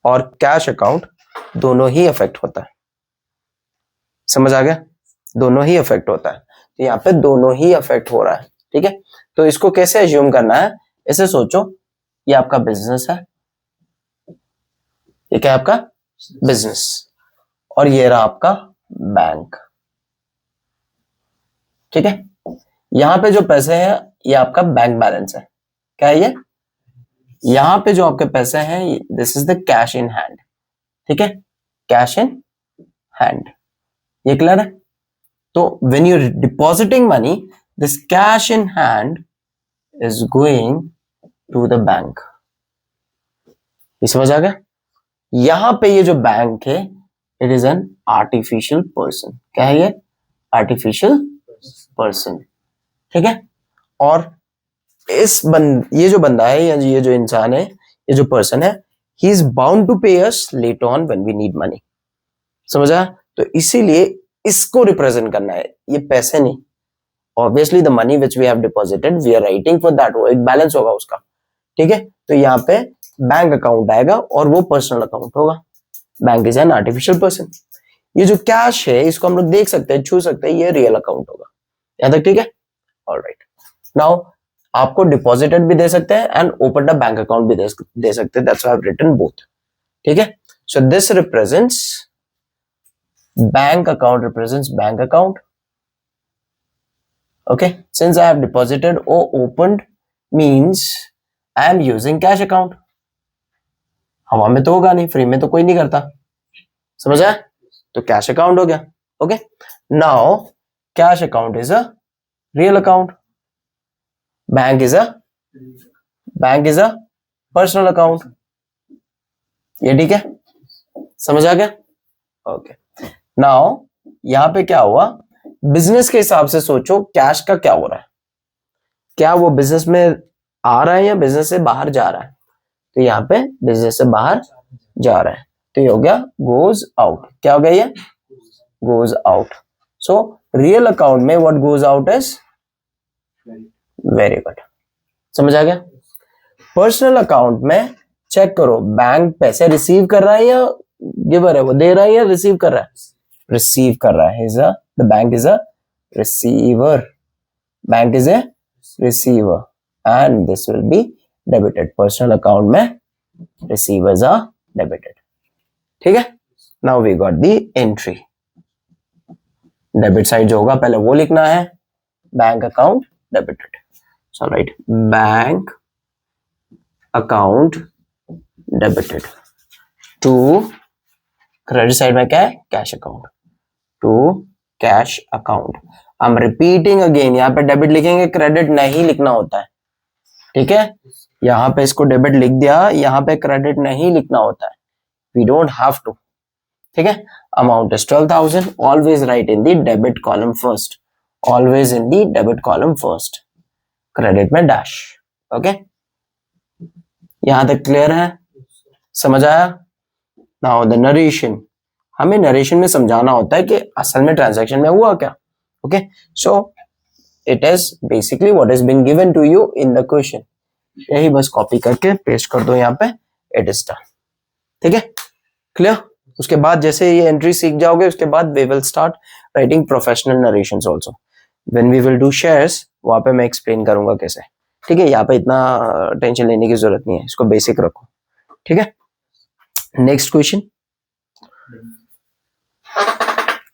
और cash account दोनों ही affect होता है। समझ आ गया? दोनों ही अफेक्ट होता है, तो यहाँ पे दोनों ही अफेक्ट हो रहा है। ठीक है, तो इसको कैसे एज्यूम करना है, ऐसे सोचो, ये आपका बिजनेस है, ये क्या है आपका बिजनेस, और ये रहा आपका बैंक। ठीक है, यहां पे जो पैसे हैं ये आपका बैंक बैलेंस है। क्या है ये? यहां पे जो आपके पैसे हैं this is the cash in hand. ठीक है, कैश इन हैंड, ये क्लियर है? तो when you depositing money, this cash in hand is going to the bank. ये समझ आ गया? यहां पे ये जो बैंक है it is an artificial person. क्या है ये? Artificial person. ठीक है, और ये जो बंदा है या ये जो इंसान है, ये जो पर्सन है, he is bound to pay us later on when we need money. समझा? तो इसीलिए इसको रिप्रेजेंट करना है, ये पैसे नहीं। Obviously the money which we have deposited we are writing for that, वो एक बैलेंस होगा उसका। ठीक है, तो यहाँ पे बैंक अकाउंट आएगा और वो पर्सनल अकाउंट होगा। Bank is an artificial person. ये जो कैश है इसको हम लोग देख सकते हैं, छू सकते हैं, ये रियल अकाउंट होगा। यहां तक ठीक है? ऑलराइट, नाउ आपको डिपॉजिटेड भी दे सकते हैं and open a bank account भी दे सकते हैं, that's why I have written both. ठीक है, so this represents bank account, represents bank account. Okay, since I have deposited or opened means I am using cash account. हवा में तो होगा नहीं, फ्री में तो कोई नहीं करता। समझ आया? तो कैश अकाउंट हो गया। Okay, now cash account is a real account, bank is a personal account. ये ठीक है? समझ आ गया? ओके, नाउ यहां पे क्या हुआ, बिजनेस के हिसाब से सोचो कैश का क्या हो रहा है। क्या वो बिजनेस में आ रहा है या बिजनेस से बाहर जा रहा है? तो यहाँ पे बिजनेस से बाहर जा रहा है, तो ये हो गया गोज आउट। क्या हो गया ये? Goes out. So real account में what goes out is very good. समझ आ गया? पर्सनल अकाउंट में चेक करो, बैंक पैसे रिसीव कर रहा है या गिवर है, वो दे रहा है या रिसीव कर रहा है? रिसीव कर रहा है। The bank is a receiver, bank is a receiver and this will be debited. Personal account में रिसीवर्स आर डेबिटेड। ठीक है, now we got the entry. Debit side जो होगा पहले वो लिखना है, bank account debited. So right, bank account debited to credit side में क्या है? Cash account, to cash account. I am repeating again, यहां पे डेबिट लिखेंगे, क्रेडिट नहीं लिखना होता है। ठीक है, यहां पे इसको डेबिट लिख दिया, यहां पे क्रेडिट नहीं लिखना होता है, वी डोंट हैव टू। ठीक है, amount is 12,000, always write in the debit column first, always in the debit column first, credit में डैश। ओके, यहां तक क्लियर है? समझ आया? नाउ द नरेशन, हमें नरेशन में समझाना होता है कि असल में ट्रांजैक्शन में हुआ क्या। Okay, so it is basically what is been given to you in the question, यही बस कॉपी करके पेस्ट कर दो यहाँ पे, इट इज डन। ठीक है, क्लियर? उसके बाद जैसे ये एंट्री सीख जाओगे उसके बाद we will start writing professional narrations also when we will do shares, वहां पे मैं एक्सप्लेन करूंगा कैसे। ठीक है, यहाँ पे इतना टेंशन लेने की जरूरत नहीं है, इसको बेसिक रखो। ठीक है, नेक्स्ट क्वेश्चन।